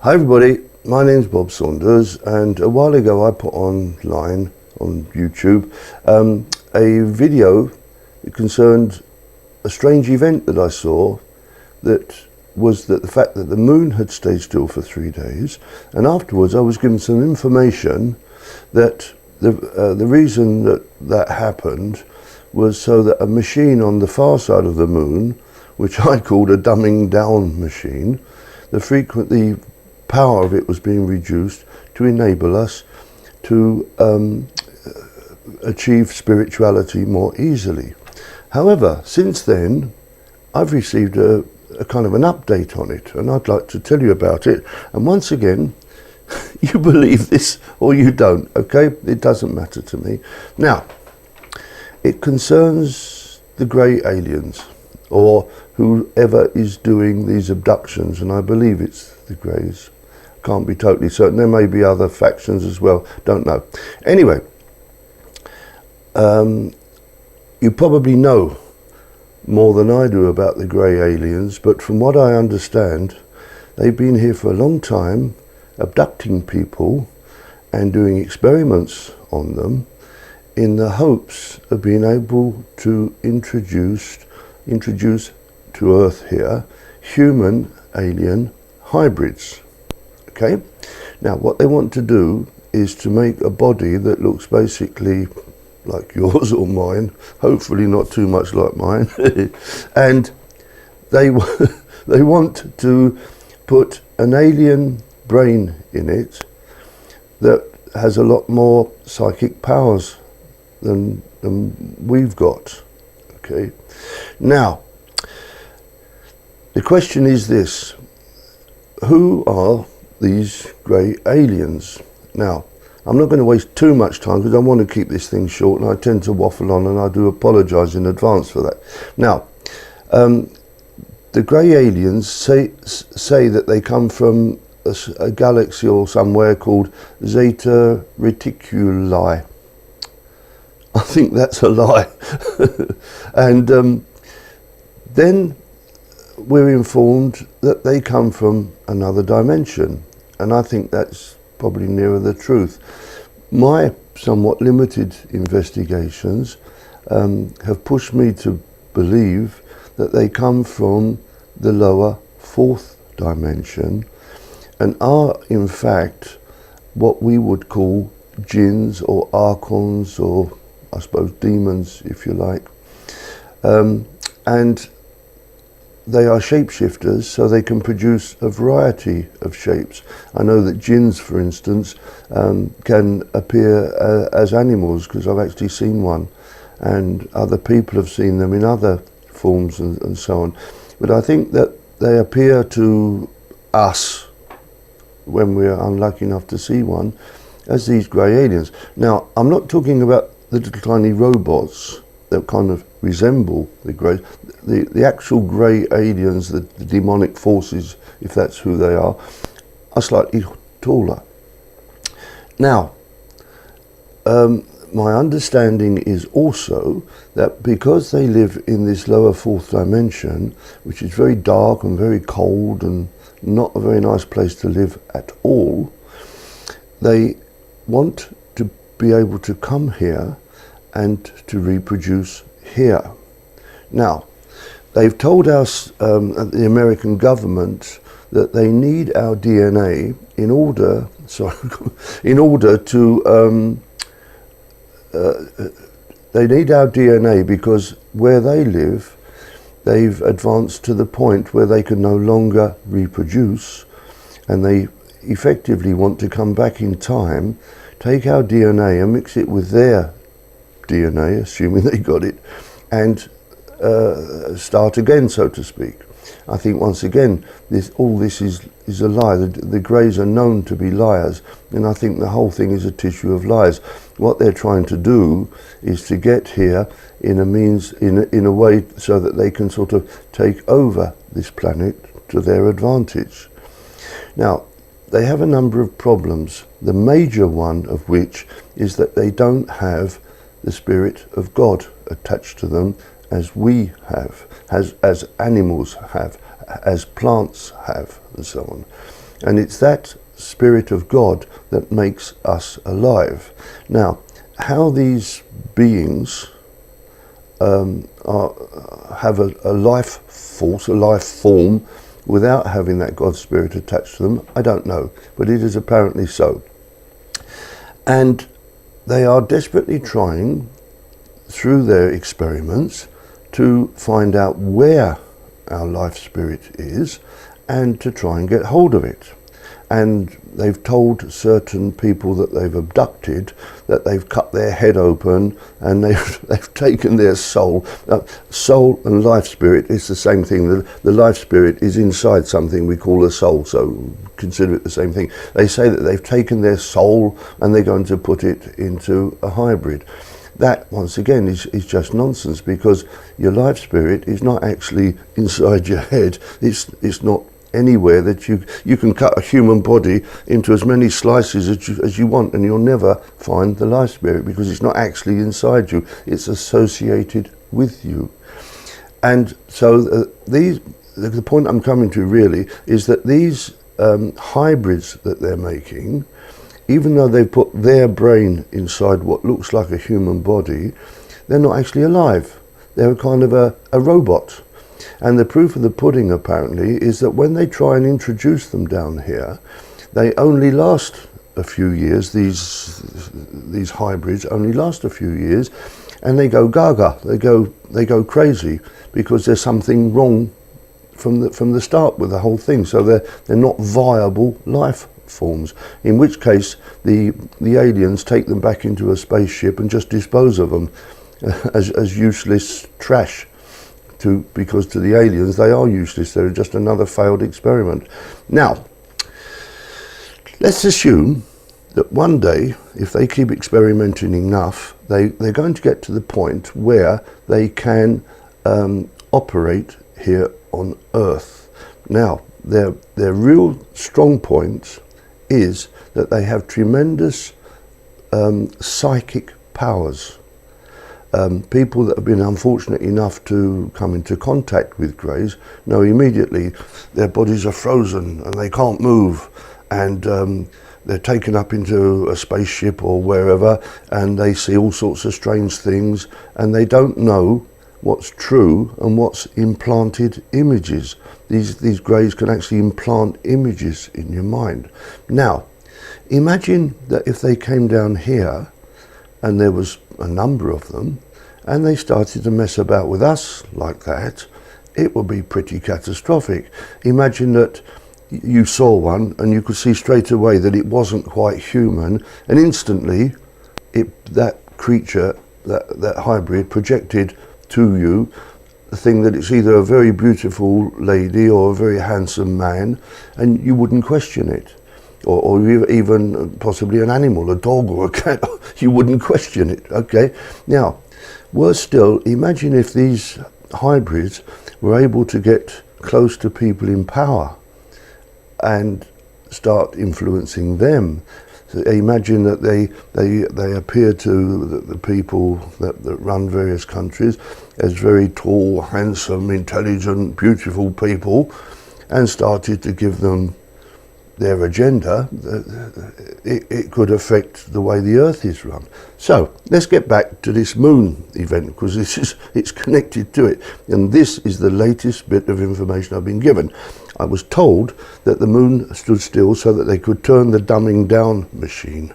Hi everybody, my name's Bob Saunders, and a while ago I put online on YouTube a video that concerned a strange event that I saw, that was that the fact that the moon had stayed still for 3 days, and afterwards I was given some information that the reason that happened was so that a machine on the far side of the moon, which I called a dumbing down machine, the power of it was being reduced to enable us to achieve spirituality more easily. However, since then, I've received a kind of an update on it, and I'd like to tell you about it. And once again, you believe this or you don't, okay? It doesn't matter to me. Now, it concerns the grey aliens, or whoever is doing these abductions, and I believe it's the Greys. Can't be totally certain. There may be other factions as well, don't know. Anyway, you probably know more than I do about the grey aliens, but from what I understand, they've been here for a long time, abducting people and doing experiments on them in the hopes of being able to introduce to Earth here human alien hybrids. Okay, now what they want to do is to make a body that looks basically like yours or mine, hopefully not too much like mine, and they want to put an alien brain in it that has a lot more psychic powers than we've got. Okay, now the question is this: who are these grey aliens? Now, I'm not going to waste too much time because I want to keep this thing short, and I tend to waffle on, and I do apologise in advance for that. Now, the grey aliens say that they come from a galaxy or somewhere called Zeta Reticuli. I think that's a lie. And then we're informed that they come from another dimension, and I think that's probably nearer the truth. My somewhat limited investigations have pushed me to believe that they come from the lower fourth dimension and are in fact what we would call jinns or archons, or I suppose demons if you like, and they are shapeshifters, so they can produce a variety of shapes. I know that jinns, for instance, can appear as animals, because I've actually seen one, and other people have seen them in other forms and so on. But I think that they appear to us, when we're unlucky enough to see one, as these grey aliens. Now, I'm not talking about the little tiny robots that kind of resemble the grey. The actual grey aliens, the demonic forces, if that's who they are slightly taller. Now, my understanding is also that because they live in this lower fourth dimension, which is very dark and very cold and not a very nice place to live at all, they want to be able to come here and to reproduce here. Now, they've told us, the American government, that they need our DNA in order to they need our DNA because where they live, they've advanced to the point where they can no longer reproduce, and they effectively want to come back in time, take our DNA and mix it with their DNA, assuming they got it, and start again, so to speak. I think once again, all this is a lie. The Greys are known to be liars, and I think the whole thing is a tissue of lies. What they're trying to do is to get here in a way so that they can sort of take over this planet to their advantage. Now, they have a number of problems, the major one of which is that they don't have the Spirit of God attached to them as we have, as animals have, as plants have, and so on. And it's that Spirit of God that makes us alive. Now, how these beings have a life force, a life form, without having that God Spirit attached to them, I don't know, but it is apparently so. And they are desperately trying, through their experiments, to find out where our life spirit is and to try and get hold of it. And they've told certain people that they've abducted that they've cut their head open and they've taken their soul. Soul and life spirit is the same thing. The life spirit is inside something we call a soul, so consider it the same thing. They say that they've taken their soul and they're going to put it into a hybrid. That, once again, is just nonsense, because your life spirit is not actually inside your head. It's not anywhere that you can cut a human body into as many slices as you want, and you'll never find the life spirit, because it's not actually inside you. It's associated with you. And so the point I'm coming to really is that these hybrids that they're making, even though they've put their brain inside what looks like a human body, they're not actually alive. They're kind of a robot. And the proof of the pudding, apparently, is that when they try and introduce them down here, they only last a few years. These hybrids only last a few years, and they go gaga. They go crazy, because there's something wrong from the start with the whole thing. So they're not viable life forms. In which case, the aliens take them back into a spaceship and just dispose of them as useless trash. Because to the aliens they are useless. They're just another failed experiment. Now, let's assume that one day, if they keep experimenting enough, they're going to get to the point where they can operate here on Earth. Now, their real strong point is that they have tremendous psychic powers. People that have been unfortunate enough to come into contact with greys know immediately their bodies are frozen and they can't move, and they're taken up into a spaceship or wherever, and they see all sorts of strange things, and they don't know what's true and what's implanted images. These greys can actually implant images in your mind. Now, imagine that if they came down here and there was a number of them, and they started to mess about with us like that, it would be pretty catastrophic. Imagine that you saw one and you could see straight away that it wasn't quite human, and instantly that creature, that hybrid, projected to you the thing that it's either a very beautiful lady or a very handsome man, and you wouldn't question it. Or even possibly an animal, a dog or a cat, you wouldn't question it, okay? Now, worse still, imagine if these hybrids were able to get close to people in power and start influencing them. So imagine that they appear to the people that run various countries as very tall, handsome, intelligent, beautiful people, and started to give them their agenda. It could affect the way the Earth is run. So let's get back to this moon event, because it's connected to it, and this is the latest bit of information I've been given. I was told that the moon stood still so that they could turn the dumbing down machine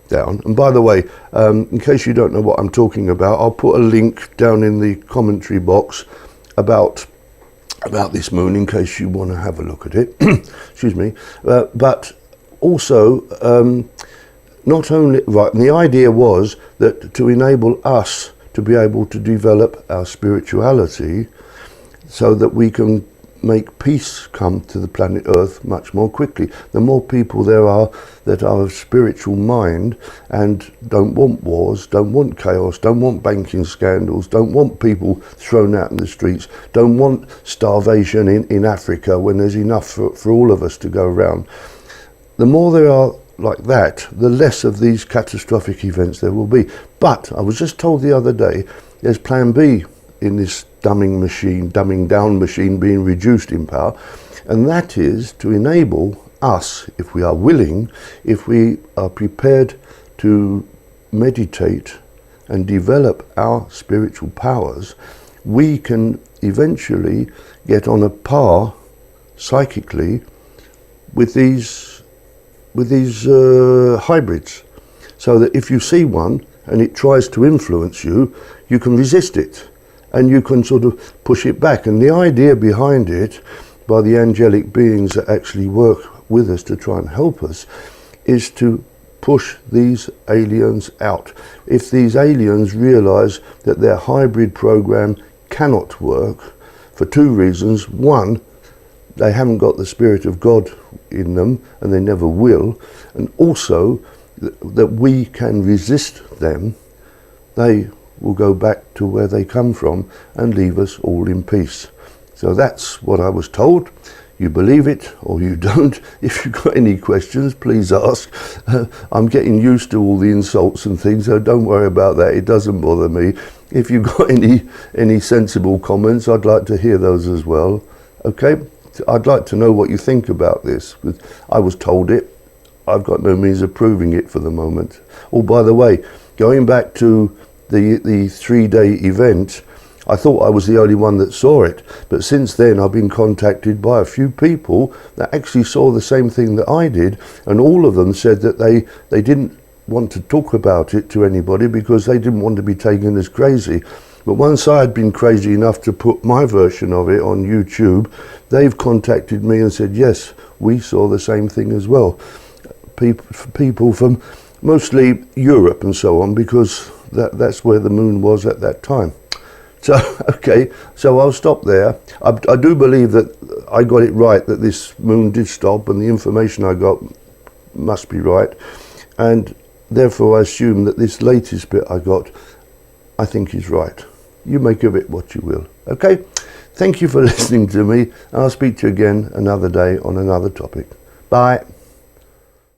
down. And by the way, in case you don't know what I'm talking about, I'll put a link down in the commentary box about this moon, in case you want to have a look at it. Excuse me. But also, not only, right, and the idea was that to enable us to be able to develop our spirituality so that we can make peace come to the planet Earth much more quickly. The more people there are that are of spiritual mind and don't want wars, don't want chaos, don't want banking scandals, don't want people thrown out in the streets, don't want starvation in Africa when there's enough for all of us to go around. The more there are like that, the less of these catastrophic events there will be. But I was just told the other day, there's plan B in this dumbing down machine being reduced in power, and that is to enable us, if we are willing, if we are prepared to meditate and develop our spiritual powers, we can eventually get on a par psychically with these hybrids, so that if you see one and it tries to influence you, you can resist it and you can sort of push it back. And the idea behind it, by the angelic beings that actually work with us to try and help us, is to push these aliens out. If these aliens realize that their hybrid program cannot work for two reasons: one, they haven't got the Spirit of God in them and they never will, and also that we can resist them, they will go back to where they come from and leave us all in peace. So that's what I was told. You believe it or you don't. If you've got any questions, please ask. I'm getting used to all the insults and things, so don't worry about that. It doesn't bother me. If you've got any sensible comments, I'd like to hear those as well. Okay? I'd like to know what you think about this. I was told it. I've got no means of proving it for the moment. Oh, by the way, going back to the 3-day event, I thought I was the only one that saw it, but since then I've been contacted by a few people that actually saw the same thing that I did, and all of them said that they didn't want to talk about it to anybody because they didn't want to be taken as crazy. But once I had been crazy enough to put my version of it on YouTube, they've contacted me and said, yes, we saw the same thing as well. People from mostly Europe and so on, because that's where the moon was at that time. So, okay, so I'll stop there. I do believe that I got it right, that this moon did stop, and the information I got must be right. And therefore I assume that this latest bit I got, I think is right. You make of it what you will. Okay? Thank you for listening to me. I'll speak to you again another day on another topic. Bye.